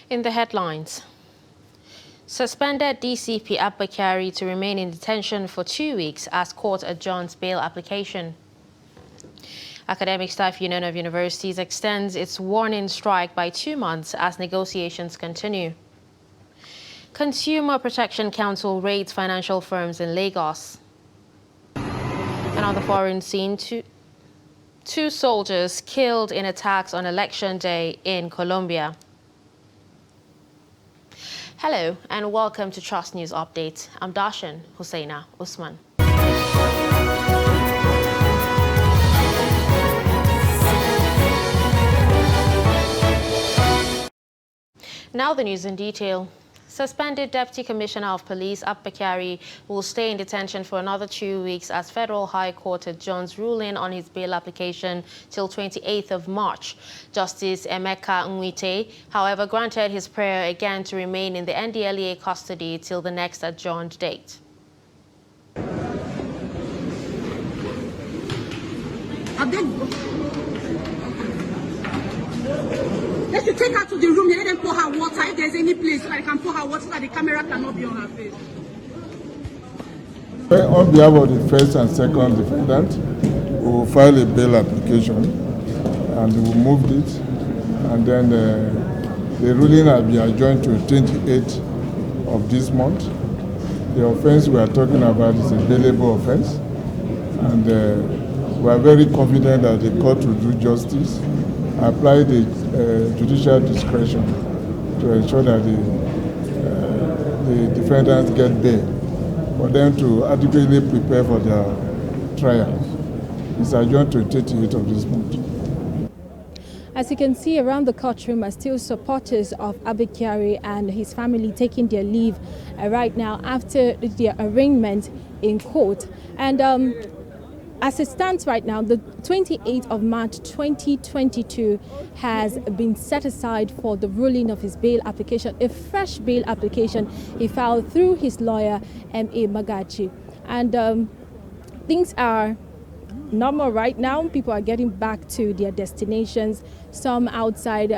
In the headlines, suspended DCP Abakari to remain in detention for 2 weeks as court adjourns bail application. Academic Staff Union of Universities extends its warning strike by 2 months as negotiations continue. Consumer Protection Council raids financial firms in Lagos. And on the foreign scene, two soldiers killed in attacks on election day in Colombia. Hello and welcome to Trust News Update. I'm Darshan Hussaina Usman. Now the news in detail. Suspended Deputy Commissioner of Police Abakari will stay in detention for another 2 weeks as Federal High Court adjourns ruling on his bail application till 28th of March. Justice Emeka Nwite, however, granted his prayer again to remain in the NDLEA custody till the next adjourned date. They should take her to the room and let them pour her water. If there's any place so that they can pour her water so that the camera cannot be on her face. On behalf of the first and second defendant, we will file a bail application and we will move it. And then the ruling will be adjourned to 28th of this month. The offense we are talking about is a bailable offense. And we are very confident that the court will do justice, apply the judicial discretion to ensure that the defendants get bail, for them to adequately prepare for their trial. It's adjourned to 28th of this month. As you can see, around the courtroom are still supporters of Abakari and his family taking their leave right now after their arraignment in court. And as it stands right now, the 28th of March 2022 has been set aside for the ruling of his bail application, a fresh bail application he filed through his lawyer, M.A. Magachi. And things are normal right now. People are getting back to their destinations, some outside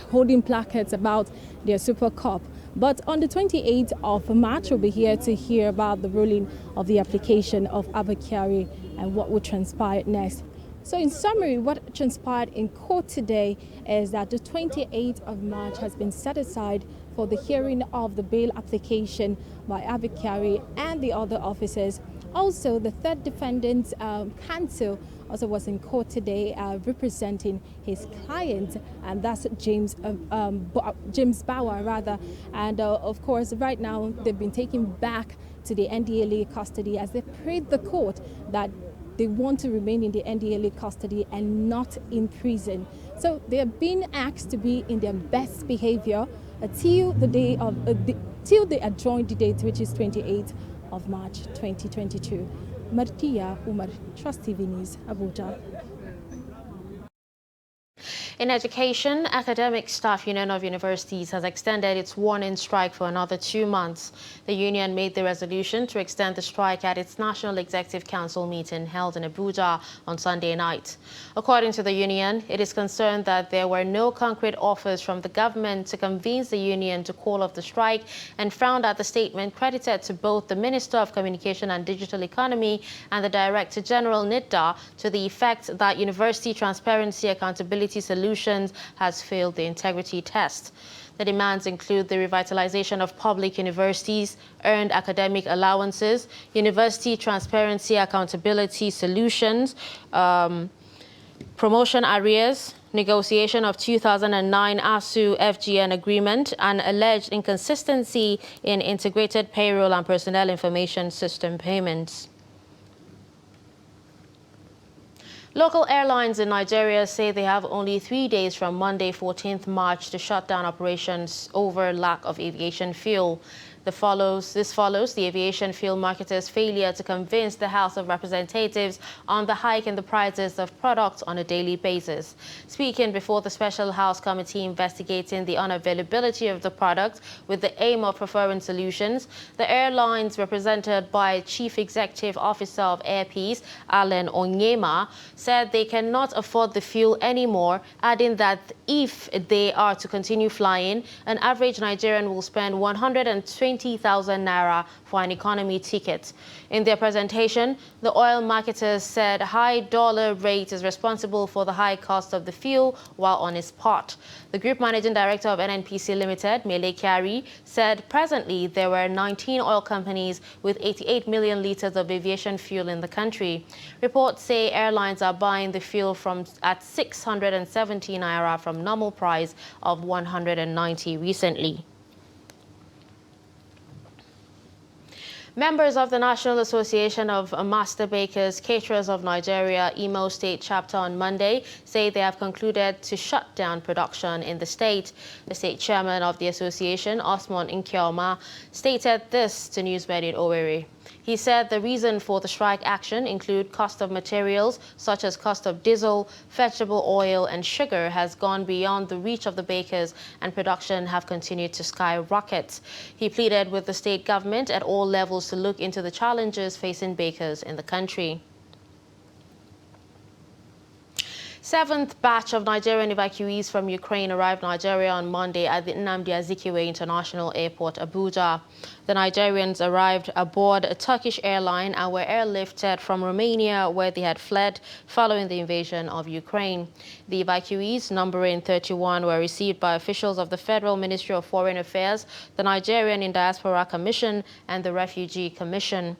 holding placards about their Super Cup. But on the 28th of March, we'll be here to hear about the ruling of the application of Abakari and what will transpire next. So in summary, what transpired in court today is that the 28th of March has been set aside for the hearing of the bail application by Abakari and the other officers. Also, the third defendant's counsel also was in court today representing his client, and that's James Bauer, rather. And of course, right now they've been taken back to the NDLEA custody as they prayed the court that they want to remain in the NDLEA custody and not in prison. So they are being asked to be in their best behavior till the day of till they adjourn the date, which is 28th of March 2022. Martia Umar, Trust TV News, Abuja. In education, Academic Staff Union of Universities has extended its warning strike for another 2 months. The union made the resolution to extend the strike at its National Executive Council meeting held in Abuja on Sunday night. According to the union, it is concerned that there were no concrete offers from the government to convince the union to call off the strike and frowned at the statement credited to both the Minister of Communication and Digital Economy and the Director General NIDDA to the effect that University Transparency Accountability Solutions has failed the integrity test. The demands include the revitalization of public universities, earned academic allowances, University Transparency Accountability Solutions, promotion arrears, negotiation of 2009 ASU-FGN agreement, and alleged inconsistency in integrated payroll and personnel information system payments. Local airlines in Nigeria say they have only 3 days from Monday, 14th March to shut down operations over lack of aviation fuel. This follows the aviation fuel marketers' failure to convince the House of Representatives on the hike in the prices of products on a daily basis. Speaking before the Special House Committee investigating the unavailability of the product with the aim of preferring solutions, the airlines represented by Chief Executive Officer of evacuees, Alan Onyema, said they cannot afford the fuel anymore, adding that if they are to continue flying, an average Nigerian will spend 120,000 naira for an economy ticket. In their presentation, the oil marketers said high dollar rate is responsible for the high cost of the fuel, while on its part. The Group Managing Director of NNPC Limited, Mele Kyari, said presently there were 19 oil companies with 88 million litres of aviation fuel in the country. Reports say airlines are buying the fuel at 670 naira from normal price of 190 recently. Members of the National Association of Master Bakers, Caterers of Nigeria, Imo State chapter on Monday say they have concluded to shut down production in the state. The state chairman of the association, Osman Nkioma, stated this to Newsmed in Owerri. He said the reason for the strike action include cost of materials such as cost of diesel, vegetable oil and sugar has gone beyond the reach of the bakers and production have continued to skyrocket. He pleaded with the state government at all levels to look into the challenges facing bakers in the country. Seventh batch of Nigerian evacuees from Ukraine arrived Nigeria on Monday at the Nnamdi Azikiwe International Airport, Abuja. The Nigerians arrived aboard a Turkish airline and were airlifted from Romania, where they had fled following the invasion of Ukraine. The evacuees, numbering 31, were received by officials of the Federal Ministry of Foreign Affairs, the Nigerian in Diaspora Commission, and the Refugee Commission.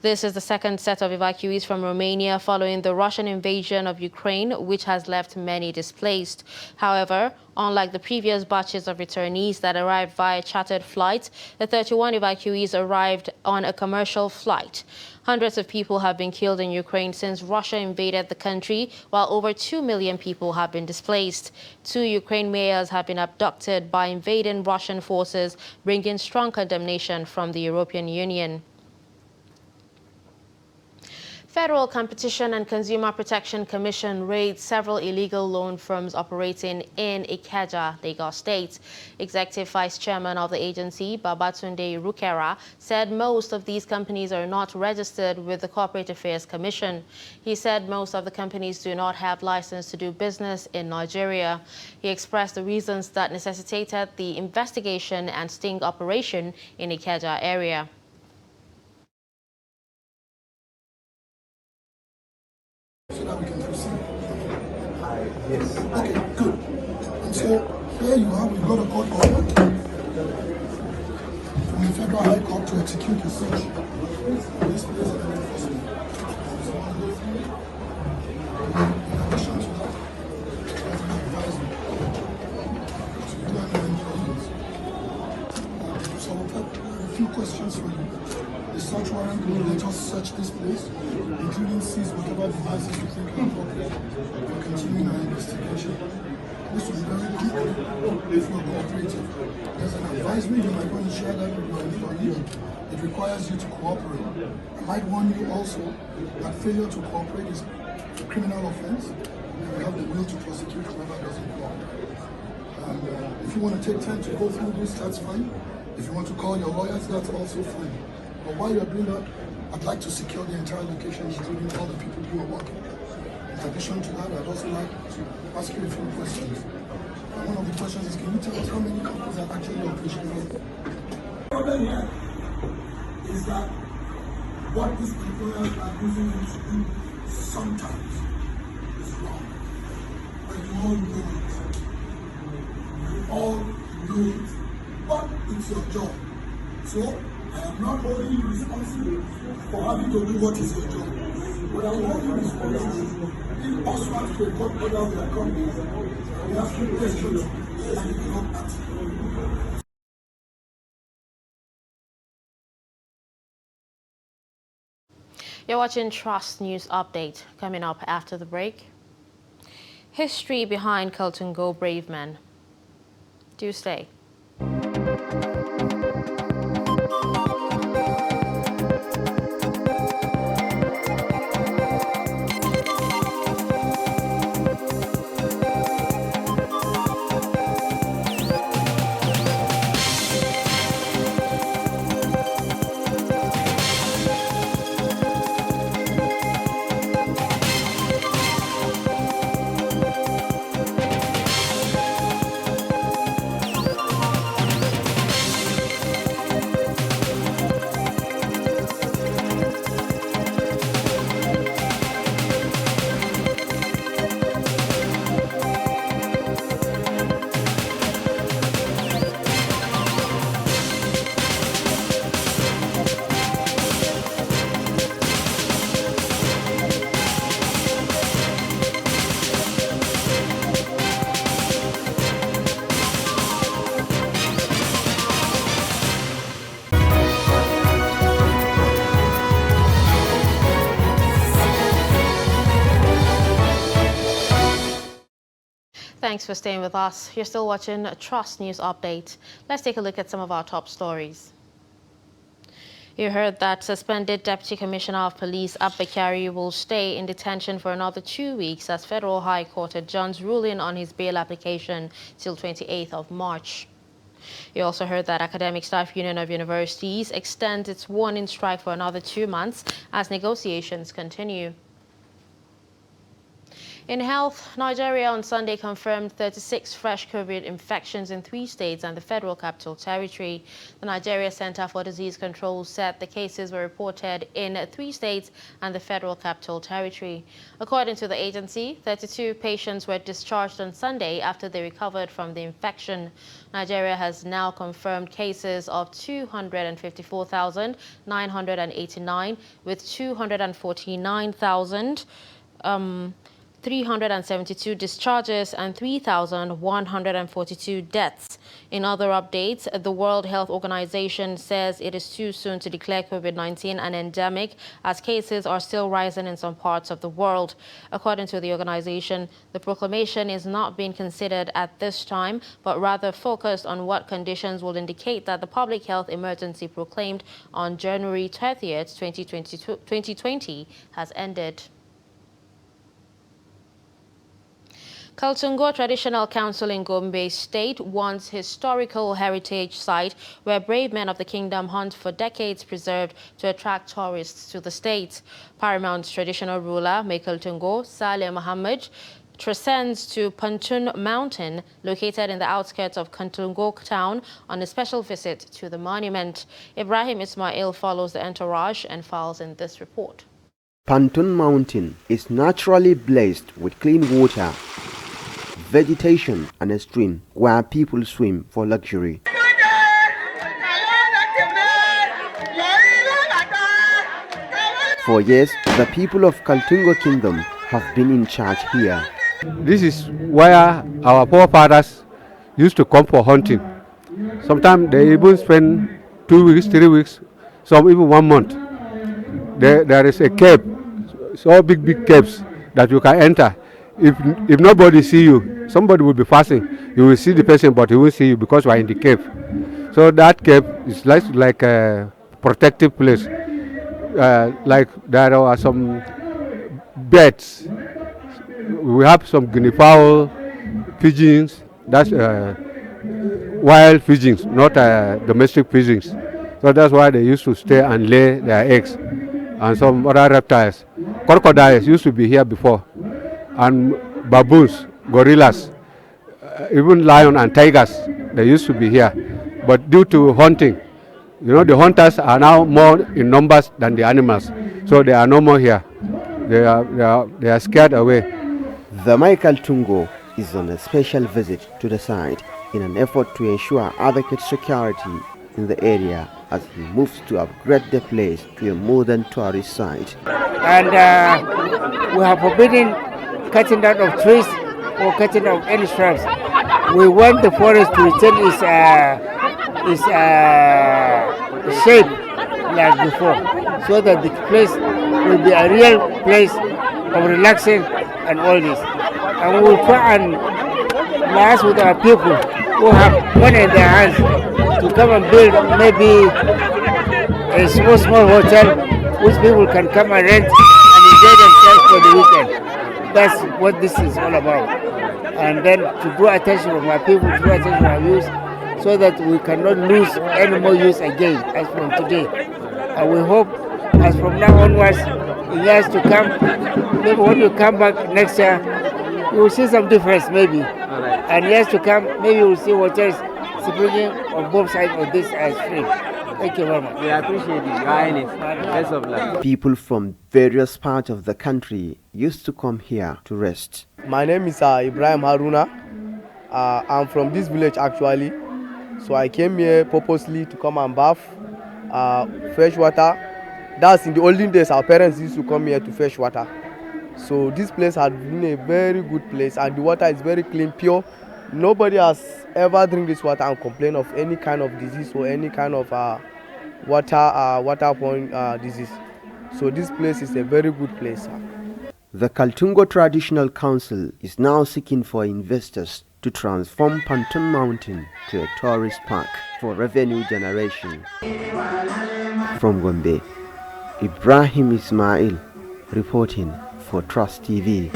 This is the second set of evacuees from Romania following the Russian invasion of Ukraine, which has left many displaced. However, unlike the previous batches of returnees that arrived via chartered flights, the 31 evacuees arrived on a commercial flight. Hundreds of people have been killed in Ukraine since Russia invaded the country, while over 2 million people have been displaced. 2 Ukraine mayors have been abducted by invading Russian forces, bringing strong condemnation from the European Union. Federal Competition and Consumer Protection Commission raids several illegal loan firms operating in Ikeja, Lagos State. Executive Vice Chairman of the agency, Babatunde Rukera, said most of these companies are not registered with the Corporate Affairs Commission. He said most of the companies do not have license to do business in Nigeria. He expressed the reasons that necessitated the investigation and sting operation in Ikeja area. So that we can proceed. Yes. Okay, good. And so here you are, we've got a court order from the Federal High Court to execute the search. This place of enforcement. In addition to that, as an advisor to you and your employees. So we'll have a few questions for you. The search warrant will let us search this place, including seize whatever devices we think are appropriate for continuing our investigation. This will be very quick if you are cooperative. There's an advisory you might want to share that with your employee. It requires you to cooperate. I might warn you also that failure to cooperate is a criminal offense, and we have the will to prosecute whoever doesn't cooperate. And if you want to take time to go through this, that's fine. If you want to call your lawyers, that's also fine. But while you're doing that, I'd like to secure the entire location, including all the people who are working. In addition to that, I'd also like to ask you a few questions. And one of the questions is, can you tell us how many companies are actually operating here? The problem here is that what these employers are using them to do sometimes is wrong. But you all know it. You all know it. But it's your job. So, I am not holding you responsible for having to do what is your job. But I will hold you responsible. If us want to a court order with a company, we ask you questions and you cannot answer. You're watching Trust News Update. Coming up after the break. History behind Colton Go Brave Men. Do stay. Thanks for staying with us. You're still watching Trust News Update. Let's take a look at some of our top stories. You heard that suspended Deputy Commissioner of Police Abba Kyari will stay in detention for another 2 weeks as Federal High Court adjourns ruling on his bail application till 28th of March. You also heard that Academic Staff Union of Universities extends its warning strike for another 2 months as negotiations continue. In health, Nigeria on Sunday confirmed 36 fresh COVID infections in 3 states and the Federal Capital Territory. The Nigeria Center for Disease Control said the cases were reported in 3 states and the Federal Capital Territory. According to the agency, 32 patients were discharged on Sunday after they recovered from the infection. Nigeria has now confirmed cases of 254,989 with 249,372 discharges and 3,142 deaths. In other updates, the World Health Organization says it is too soon to declare COVID-19 an endemic as cases are still rising in some parts of the world. According to the organization, the proclamation is not being considered at this time, but rather focused on what conditions will indicate that the public health emergency proclaimed on January 30th, 2020 has ended. Kaltungo Traditional Council in Gombe State wants historical heritage site where brave men of the kingdom hunt for decades preserved to attract tourists to the state. Paramount traditional ruler Kaltungo Saleh Muhammad transcends to Pantun Mountain, located in the outskirts of Kaltungo town, on a special visit to the monument. Ibrahim Ismail follows the entourage and files in this report. Pantun Mountain is naturally blessed with clean water, vegetation and a stream where people swim for luxury. For years, the people of Kaltungo Kingdom have been in charge here. This is where our forefathers used to come for hunting. Sometimes they even spend 2 weeks, 3 weeks, some even 1 month. There is a cave, so big caves that you can enter. If nobody see you, somebody will be fasting. You will see the person, but he won't see you because you are in the cave. So that cave is like a protective place. Like there are some birds. We have some guinea fowl, pigeons. That's wild pigeons, not domestic pigeons. So that's why they used to stay and lay their eggs. And some other reptiles. Crocodiles used to be here before. And baboons, gorillas, even lion and tigers, they used to be here. But due to hunting, the hunters are now more in numbers than the animals. So they are no more here. They are scared away. The Kaltungo is on a special visit to the site in an effort to ensure adequate security in the area as he moves to upgrade the place to a modern tourist site. And we have forbidden cutting down of trees or cutting of any shrubs. We want the forest to retain its shape like before, so that the place will be a real place of relaxing and all this. And we will try and liaise with our people who have money in their hands to come and build maybe a small hotel which people can come and rent and enjoy themselves for the weekend. That's what this is all about. And then to draw attention of our people, to draw attention of our youth, so that we cannot lose any more youth again as from today. And we hope as from now onwards, in years to come, maybe when we come back next year, we will see some difference maybe. And years to come, maybe we will see hotels springing on both sides of this stream. Thank you very much. We appreciate it, Your Highness. Best of luck. People from various parts of the country used to come here to rest. My name is Ibrahim Haruna. I'm from this village actually. So I came here purposely to come and bath, fresh water. That's in the olden days, our parents used to come here to fetch water. So this place has been a very good place and the water is very clean, pure. Nobody has ever drink this water and complain of any kind of disease or any kind of waterborne disease. So this place is a very good place. The Kaltungo Traditional Council is now seeking for investors to transform Panton Mountain to a tourist park for revenue generation. From Gombe, Ibrahim Ismail reporting for Trust TV.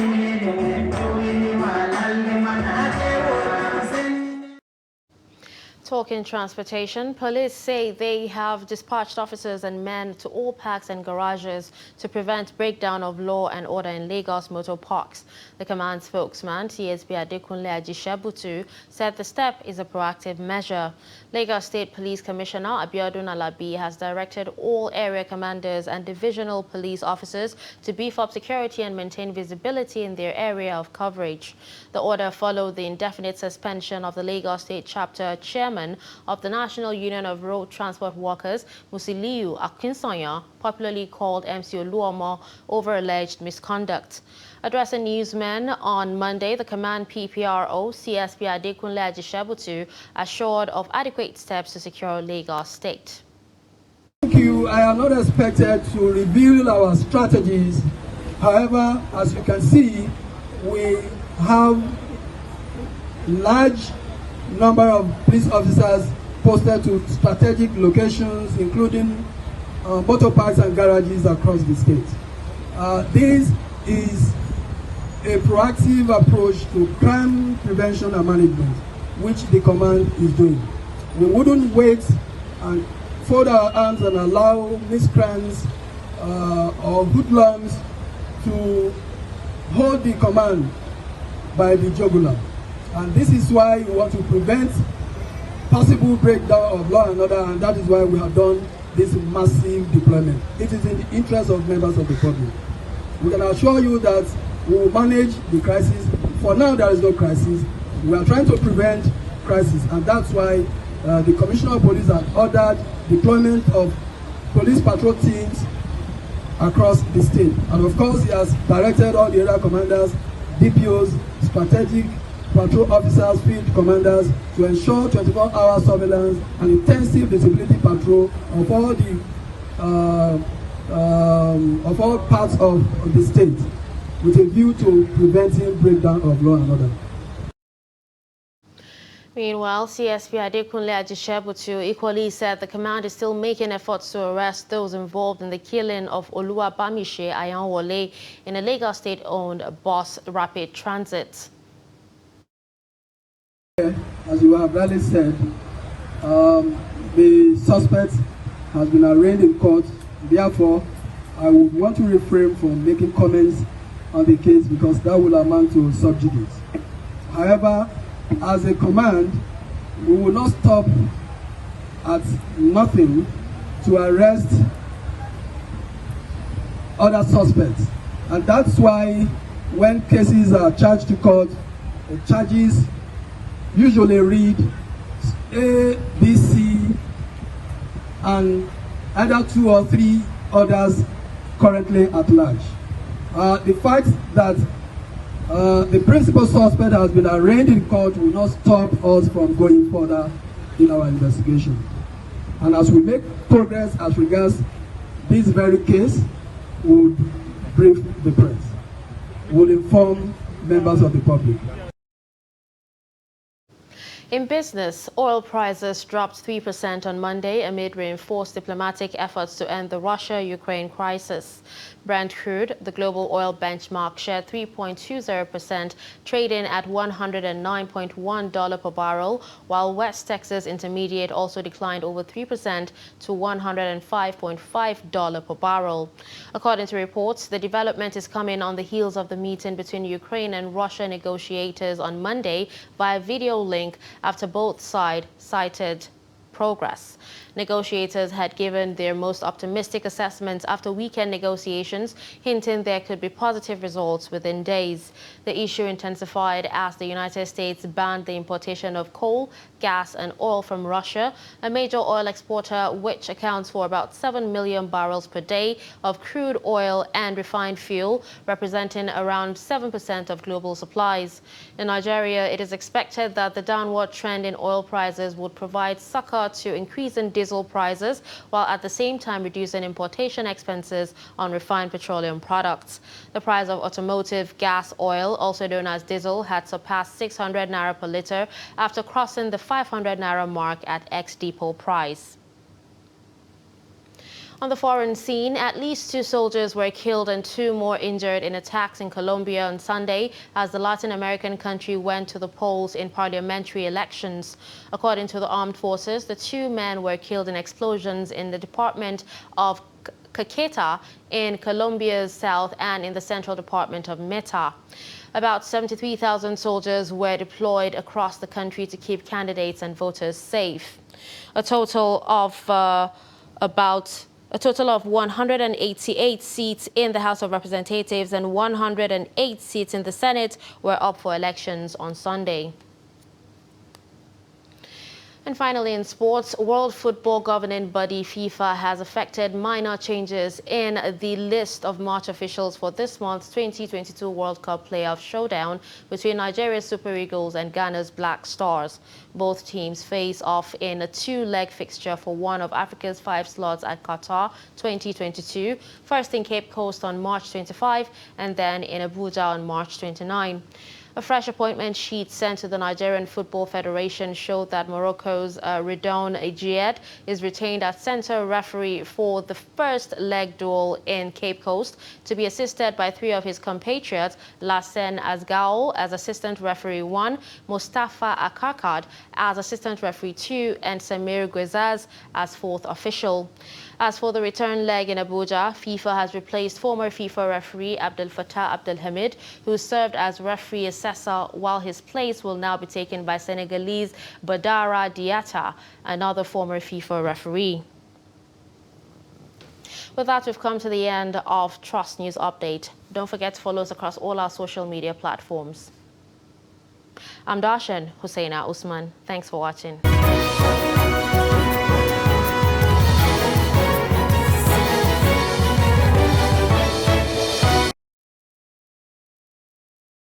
Talking transportation, police say they have dispatched officers and men to all parks and garages to prevent breakdown of law and order in Lagos motor parks. The command spokesman, TSP Adekunle Ajishebutu, said the step is a proactive measure. Lagos State Police Commissioner Abiodun Alabi has directed all area commanders and divisional police officers to beef up security and maintain visibility in their area of coverage. The order followed the indefinite suspension of the Lagos State Chapter Chairman of the National Union of Road Transport Workers, Musiliu Akinsanya, popularly called MC Oluomo, over alleged misconduct. Addressing newsmen on Monday, the command PPRO, CSP Adekunle Ajishebutu, assured of adequate steps to secure Lagos State. Thank you. I am not expected to reveal our strategies. However, as you can see, we have large number of police officers posted to strategic locations, including motor parks and garages across the state. This is a proactive approach to crime prevention and management, which the command is doing. We wouldn't wait and fold our arms and allow miscreants or hoodlums to hold the command by the jugular. And this is why we want to prevent possible breakdown of law and order, and that is why we have done this massive deployment. It is in the interest of members of the public. We can assure you that we will manage the crisis. For now, there is no crisis. We are trying to prevent crisis, and that's why the Commissioner of Police has ordered deployment of police patrol teams across the state. And of course, he has directed all the area commanders, DPOs, strategic patrol officers, field commanders to ensure 24-hour surveillance and intensive visibility patrol of all parts of the state, with a view to preventing breakdown of law and order. Meanwhile, CSP Adekunle Ajishebutu equally said the command is still making efforts to arrest those involved in the killing of Oluwabamiche Ayanwole in a Lagos State-owned bus rapid transit. As you have rightly said, the suspect has been arraigned in court. Therefore, I would want to refrain from making comments on the case because that will amount to subjudice. However, as a command, we will not stop at nothing to arrest other suspects. And that's why when cases are charged to court, the charges usually read A, B, C, and either 2 or 3 others currently at large. The fact that the principal suspect has been arraigned in court will not stop us from going further in our investigation. And as we make progress as regards this very case, we'll brief the press. We'll inform members of the public. In business, oil prices dropped 3% on Monday amid reinforced diplomatic efforts to end the Russia-Ukraine crisis. Brent crude, the global oil benchmark, shared 3.20%, trading at $109.1 per barrel, while West Texas Intermediate also declined over 3% to $105.5 per barrel. According to reports, the development is coming on the heels of the meeting between Ukraine and Russia negotiators on Monday via video link, after both sides cited progress. Negotiators had given their most optimistic assessments after weekend negotiations, hinting there could be positive results within days. The issue intensified as the United States banned the importation of coal, gas and oil from Russia, a major oil exporter which accounts for about 7 million barrels per day of crude oil and refined fuel, representing around 7% of global supplies. In Nigeria, it is expected that the downward trend in oil prices would provide succor FIFA to increase in diesel prices, while at the same time reducing importation expenses on refined petroleum products. The price of automotive gas oil, also known as diesel, had surpassed 600 naira per litre after crossing the 500 naira mark at ex-depot price. On the foreign scene, at least 2 soldiers were killed and 2 more injured in attacks in Colombia on Sunday as the Latin American country went to the polls in parliamentary elections. According to the armed forces, the 2 men were killed in explosions in the department of Caqueta in Colombia's south and in the central department of Meta. About 73,000 soldiers were deployed across the country to keep candidates and voters safe. A total of 188 seats in the House of Representatives and 108 seats in the Senate were up for elections on Sunday. And finally, in sports, World Football governing body FIFA has effected minor changes in the list of match officials for this month's 2022 World Cup playoff showdown between Nigeria's Super Eagles and Ghana's Black Stars. Both teams face off in a 2-leg fixture for one of Africa's 5 slots at Qatar 2022, first in Cape Coast on March 25 and then in Abuja on March 29. A fresh appointment sheet sent to the Nigerian Football Federation showed that Morocco's Redouane Djihad is retained as center referee for the first leg duel in Cape Coast, to be assisted by 3 of his compatriots, Lassen Asgao as assistant referee 1, Mustafa Akakad as assistant referee 2, and Samir Guezaz as 4th official. As for the return leg in Abuja, FIFA has replaced former FIFA referee Abdel Fattah Abdel Hamid, who served as referee assessor, while his place will now be taken by Senegalese Badara Diatta, another former FIFA referee. With that, we've come to the end of Trust News Update. Don't forget to follow us across all our social media platforms. I'm Darshan Husseina Usman. Thanks for watching.